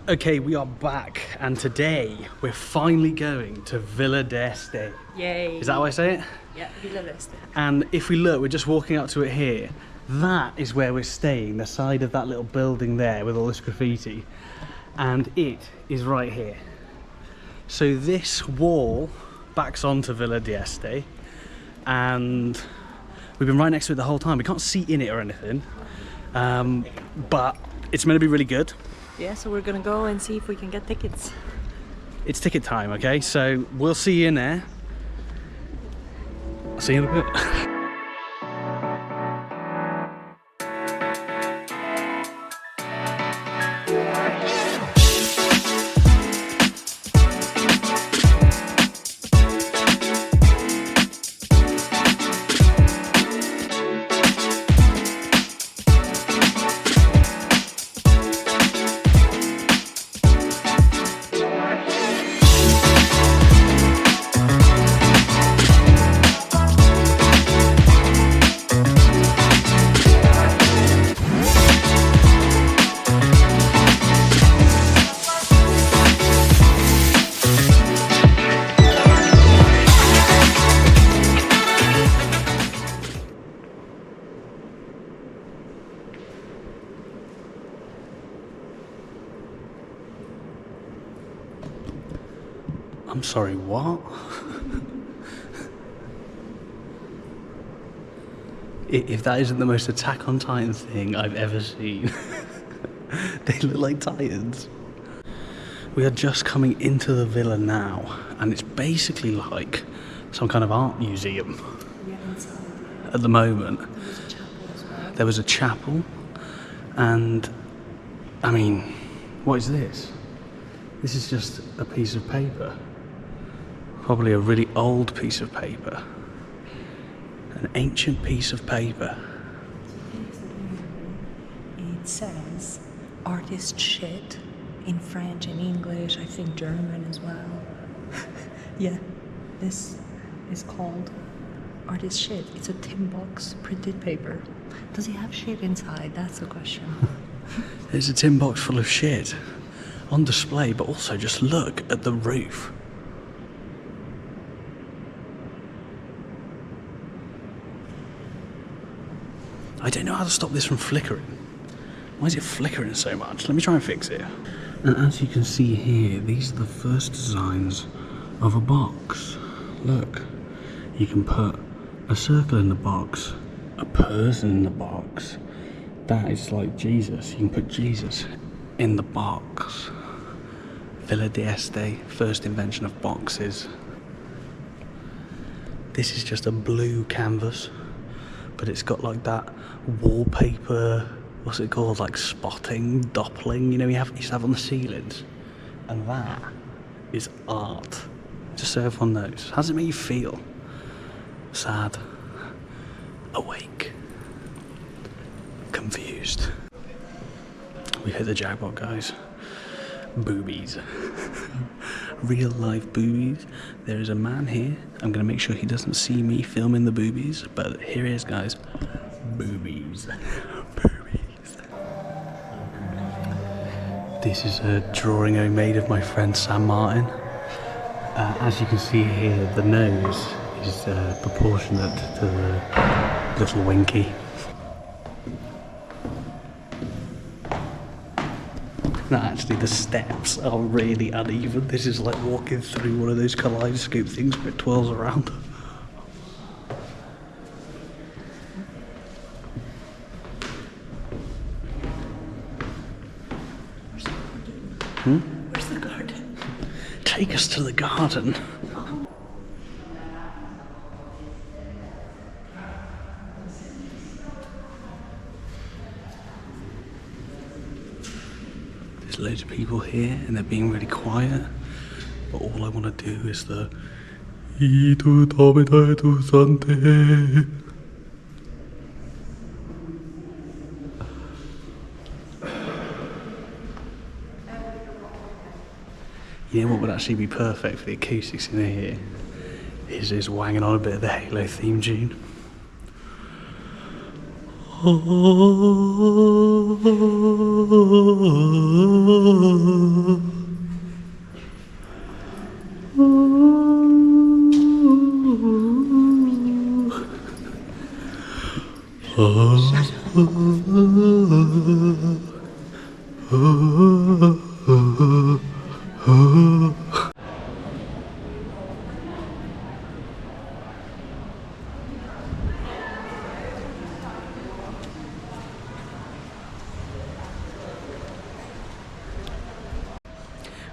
Okay, we are back, and today we're finally going to Villa d'Este. Yay! Is that how I say it? Yeah, Villa d'Este. And if we look, we're just walking up to it here. That is where we're staying, the side of that little building there with all this graffiti. And it is right here. So this wall backs onto Villa d'Este, and we've been right next to it the whole time. We can't see in it or anything, but it's meant to be really good. Yeah, so we're gonna go and see if we can get tickets. It's ticket time, okay? So we'll see you in there. I'll see you in a bit. I'm sorry, what? If that isn't the most Attack on Titan thing I've ever seen. They look like Titans. We are just coming into the villa now, and it's basically like some kind of art museum. Yeah, inside. At the moment. There was a chapel as well. There was a chapel, and I mean, what is this? This is just a piece of paper. Probably a really old piece of paper. An ancient piece of paper. It says artist shit in French and English, I think German as well. Yeah, this is called artist shit. It's a tin box printed paper. Does he have shit inside? That's the question. There's a tin box full of shit on display, but also just look at the roof. I don't know how to stop this from flickering. Why is it flickering so much? Let me try and fix it. And as you can see here, these are the first designs of a box. Look, you can put a circle in the box, a person in the box. That is like Jesus. You can put Jesus in the box. Villa d'Este, first invention of boxes. This is just a blue canvas, but it's got like that wallpaper, what's it called, like spotting, doppling, you know, you used to have on the ceilings. And that is art. Just so everyone knows. How does it make you feel? Sad, awake, confused. We hit the jackpot, guys. Boobies. Real life boobies. There is a man here. I'm gonna make sure he doesn't see me filming the boobies, but here he is, guys. Boobies. Boobies. This is a drawing I made of my friend Sam Martin. As you can see here, the nose is proportionate to the little winky. No, actually, the steps are really uneven. This is like walking through one of those kaleidoscope things where it twirls around. Where's the garden? Take us to the garden. There's loads of people here and they're being really quiet, but all I want to do is the Itu Tomita Sante. You know what would actually be perfect for the acoustics in here is wanging on a bit of the Halo theme tune.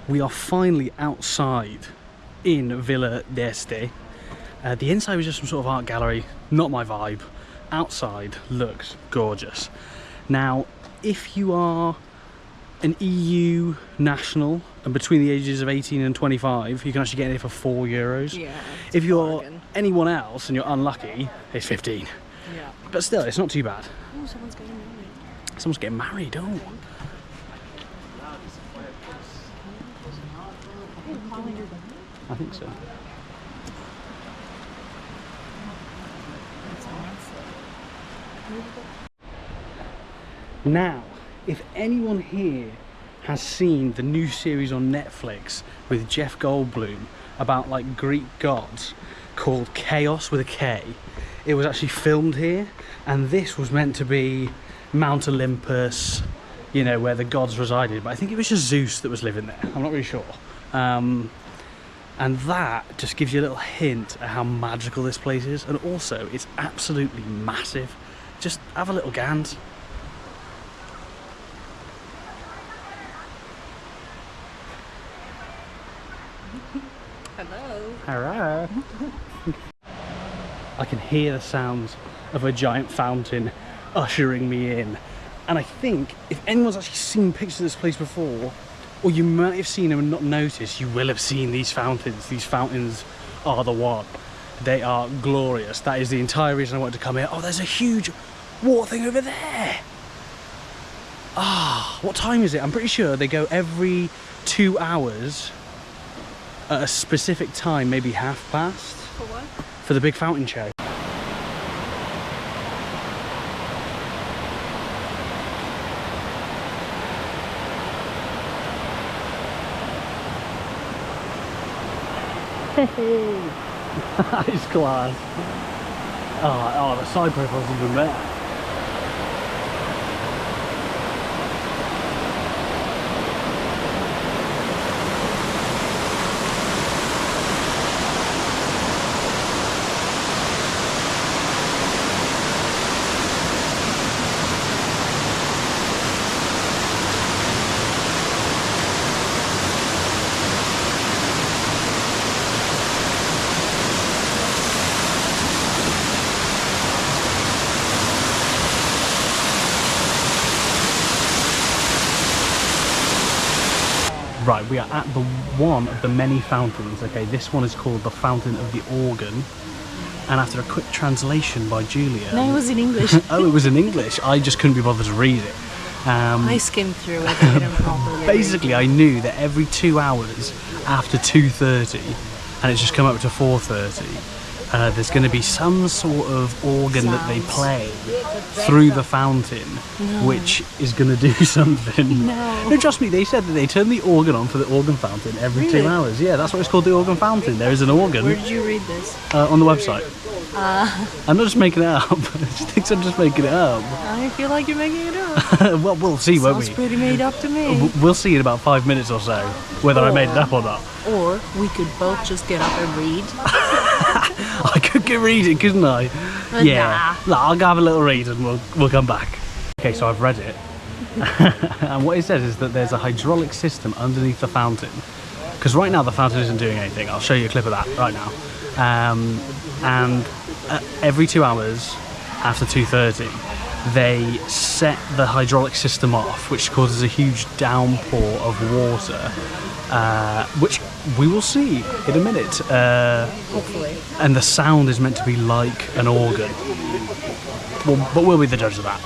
We are finally outside in Villa d'Este. The inside was just some sort of art gallery, not my vibe. Outside looks gorgeous. Now, if you are an EU national and between the ages of 18 and 25, you can actually get in here for €4. Yeah. If you're anyone else and you're unlucky, it's 15. Yeah. But still, it's not too bad. Oh, someone's getting married. Someone's getting married, oh. I think so. Now, if anyone here has seen the new series on Netflix with Jeff Goldblum about like Greek gods called KAOS with a K, it was actually filmed here, and this was meant to be Mount Olympus, you know, where the gods resided, but I think it was just Zeus that was living there. I'm not really sure. And that just gives you a little hint at how magical this place is, and also it's absolutely massive. Just have a little gand. Hello. Hello. I can hear the sounds of a giant fountain ushering me in, and I think if anyone's actually seen pictures of this place before, or you might have seen them and not noticed, you will have seen these fountains. These fountains are the one. They are glorious. That is the entire reason I wanted to come here. Oh, there's a huge water thing over there. Ah, what time is it? I'm pretty sure they go every 2 hours at a specific time, maybe past. For what? For the big fountain show. That is class. Oh, the side profile's even better. Right, we are at the one of the many fountains. Okay, this one is called the Fountain of the Organ. And after a quick translation by Julia... No, it was in English. Oh, it was in English. I just couldn't be bothered to read it. I skimmed through it. I didn't properly Basically, I knew that every 2 hours after 2:30, and it's just come up to 4:30, there's going to be some sort of organ that they play through the fountain, which is going to do something. No, trust me, they said that they turn the organ on for the organ fountain every 2 hours. Yeah, that's what it's called, the organ fountain. There is an organ. Where did you read this? On the website. I'm not just making it up. I just think I'm just making it up. I feel like you're making it up. Well, we'll see, won't we? Sounds pretty made up to me. We'll see in about 5 minutes or so whether I made it up or not. Or we could both just get up and read. I could get reading, couldn't I? Yeah. Nah. I'll go have a little read and we'll come back. Okay, so I've read it. And what it says is that there's a hydraulic system underneath the fountain. Because right now the fountain isn't doing anything. I'll show you a clip of that right now. And every 2 hours after 2:30, they set the hydraulic system off, which causes a huge downpour of water, which we will see in a minute. Hopefully. And the sound is meant to be like an organ. Well, but we'll be the judge of that.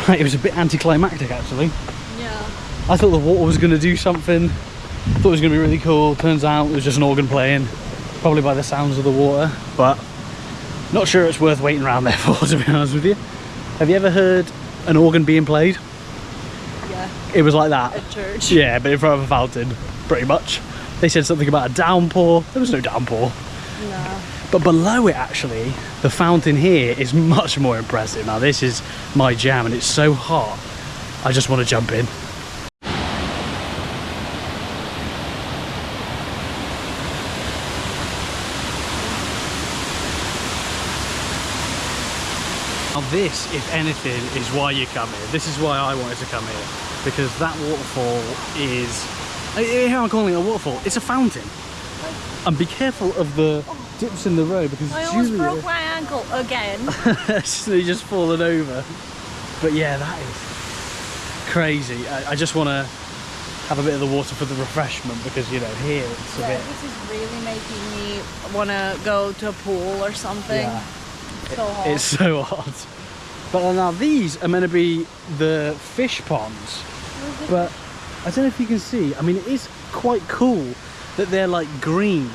Alright, it was a bit anticlimactic actually. Yeah. I thought the water was going to do something, Thought it was going to be really cool. Turns out it was just an organ playing, probably by the sounds of the water, but not sure it's worth waiting around there for, to be honest with you. Have you ever heard an organ being played? Yeah. It was like that. At church. Yeah, but in front of a fountain, pretty much. They said something about a downpour. There was no downpour. No. But below it, actually, the fountain here is much more impressive. Now, this is my jam, and it's so hot, I just want to jump in. Now this, if anything, is why you come here. This is why I wanted to come here, because that waterfall is, here I'm calling it a waterfall, it's a fountain. And be careful of the dips in the road, because I almost broke my ankle again. So you just fallen over. But yeah, that is crazy. I just want to have a bit of the water for the refreshment, because you know, here it's a bit... This is really making me want to go to a pool or something. Yeah. So hot. It's so hot. But now these are meant to be the fish ponds. But I don't know if you can see, I mean, it is quite cool that they're like green.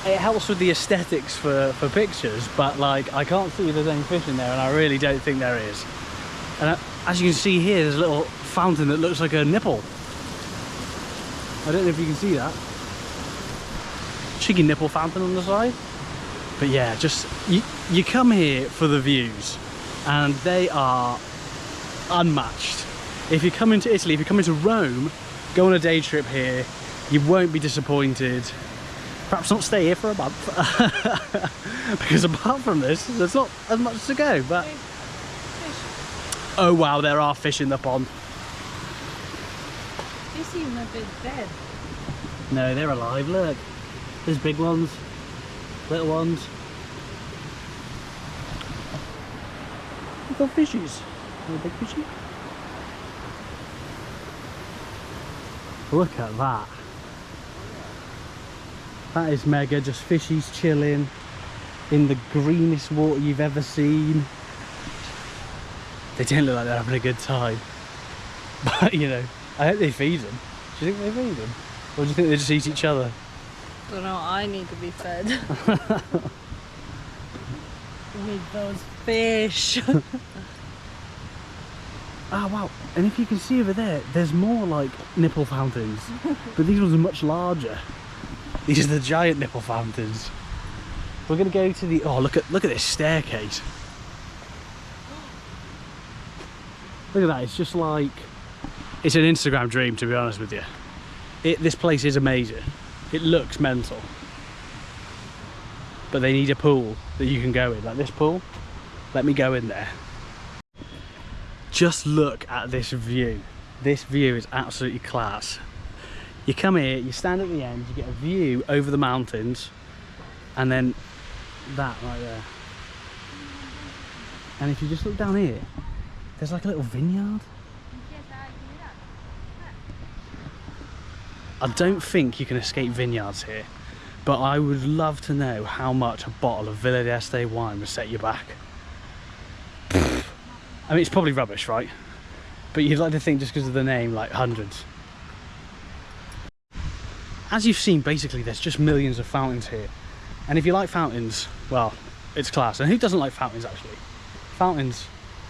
It helps with the aesthetics for pictures, but like I can't see if there's any fish in there, and I really don't think there is. And as you can see here, there's a little fountain that looks like a nipple. I don't know if you can see that. Cheeky nipple fountain on the side. But yeah, just you come here for the views, and they are unmatched. If you come into Italy, if you come into Rome, go on a day trip here, you won't be disappointed. Perhaps not stay here for a month, because apart from this, there's not as much to go. But oh wow, there are fish in the pond. They seem a bit dead. No, they're alive. Look, there's big ones, little ones. Little fishies. Little big fishy. Look at that. That is mega. Just fishies chilling in the greenest water you've ever seen. They don't look like they're having a good time. But you know, I hope they feed them. Do you think they feed them? Or do you think they just eat each other? Don't know, I need to be fed. With those fish. Ah, wow. And if you can see over there, there's more like nipple fountains. But these ones are much larger. These are the giant nipple fountains. We're gonna go to the, oh, look at this staircase. Look at that, it's just like, it's an Instagram dream, to be honest with you. This place is amazing. It looks mental. But they need a pool that you can go in, like this pool. Let me go in there. Just look at this view. This view is absolutely class. You come here, you stand at the end, you get a view over the mountains, and then that right there. And if you just look down here, there's like a little vineyard. I don't think you can escape vineyards here, but I would love to know how much a bottle of DEste wine would set you back. I mean, it's probably rubbish, right? But you'd like to think, just because of the name, like hundreds. As you've seen, basically there's just millions of fountains here, and if you like fountains, well, it's class. And who doesn't like fountains, actually? Fountains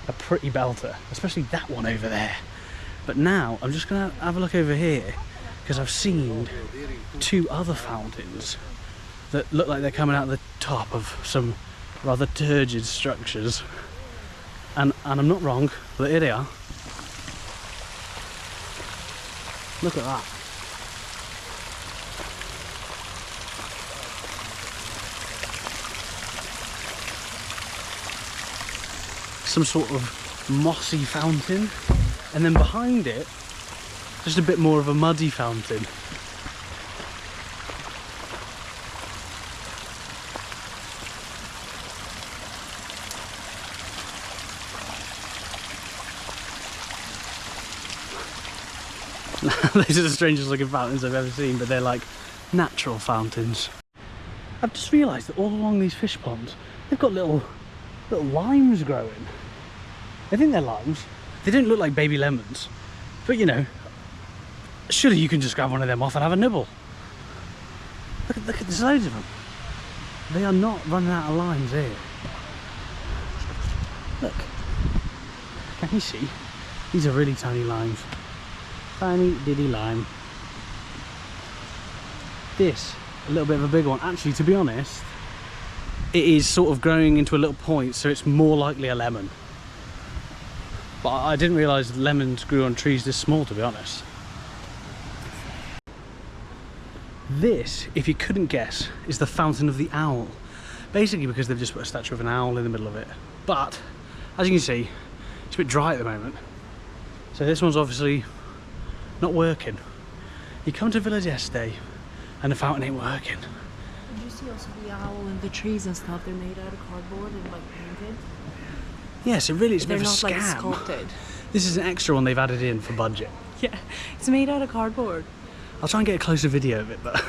are pretty belter, especially that one over there. But now I'm just gonna have a look over here, because I've seen two other fountains that look like they're coming out of the top of some rather turgid structures. And I'm not wrong, but here they are. Look at that. Some sort of mossy fountain, and then behind it, just a bit more of a muddy fountain. These are the strangest looking fountains I've ever seen, but they're like natural fountains. I've just realised that all along these fish ponds, they've got little limes growing. I think they're limes. They don't look like baby lemons, but you know, Surely you can just grab one of them off and have a nibble. Look at, there's loads of them. They are not running out of limes here. Look. Can you see? These are really tiny limes. Tiny diddy lime. This, a little bit of a bigger one. Actually, to be honest, it is sort of growing into a little point, so it's more likely a lemon. But I didn't realise lemons grew on trees this small, to be honest. This, if you couldn't guess, is the Fountain of the Owl. Basically because they've just put a statue of an owl in the middle of it. But, as you can see, it's a bit dry at the moment. So this one's obviously not working. You come to Villa d'Este and the fountain ain't working. Did you see also the owl and the trees and stuff? They're made out of cardboard and like painted. Yes, it really is a bit of a scam. They're not like sculpted. This is an extra one they've added in for budget. Yeah, it's made out of cardboard. I'll try and get a closer video of it, but...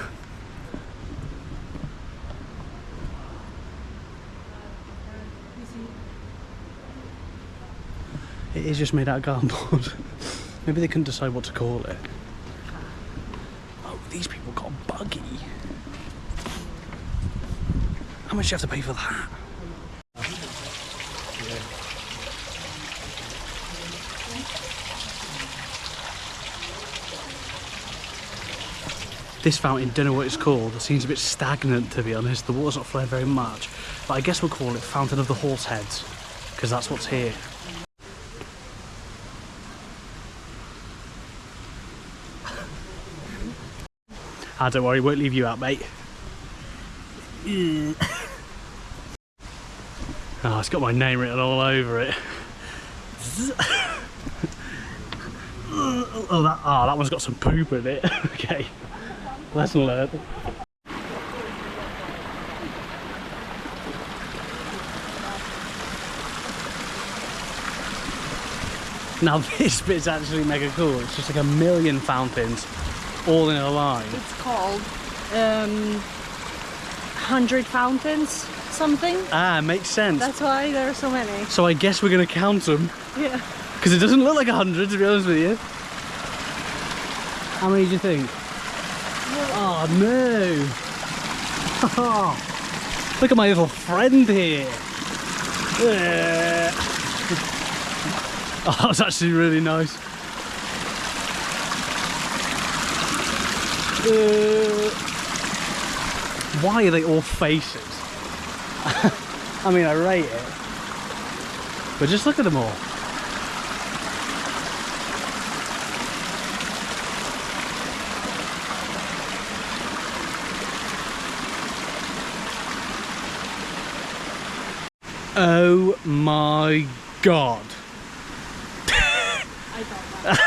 It is just made out of cardboard. Maybe they couldn't decide what to call it. Oh, these people got a buggy. How much do you have to pay for that? This fountain, don't know what it's called. It seems a bit stagnant, to be honest. The water's not flowing very much. But I guess we'll call it Fountain of the Horse Heads, because that's what's here. Ah, don't worry, won't leave you out, mate. Oh, it's got my name written all over it. Oh, that one's got some poop in it. Okay, lesson learned. Now this bit's actually mega cool. It's just like a million fountains all in a line. It's called 100 fountains something. Ah, makes sense. That's why there are so many. So I guess we're gonna count them. Yeah. Because it doesn't look like 100, to be honest with you. How many do you think? Oh no! Look at my little friend here. Oh, that's actually really nice. Why are they all faces? I mean, I rate it, but just look at them all. Oh my god. I thought that.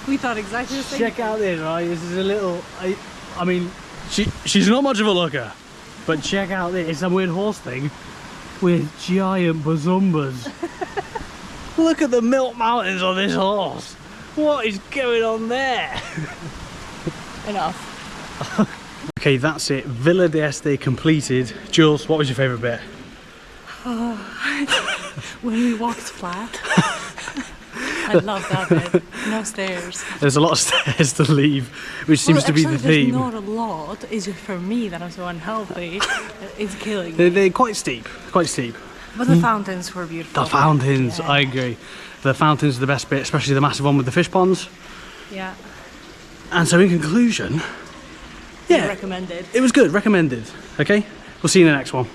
We thought exactly the same. Check out this, right? This is a little... I mean, she's not much of a looker, but check out this. It's some weird horse thing with giant bazumbas. Look at the milk mountains on this horse. What is going on there? Enough. Okay, that's it. Villa d'Este completed. Jules, what was your favourite bit? When we walked flat. I love that bit. No stairs. There's a lot of stairs to leave, which seems to be the theme. There's not a lot. It's just for me that I'm so unhealthy. It's killing me. They're quite steep, quite steep. But the fountains were beautiful. The fountains, yeah. I agree. The fountains are the best bit, especially the massive one with the fish ponds. Yeah. And so in conclusion, yeah, Recommended. It was good, recommended. Okay, we'll see you in the next one.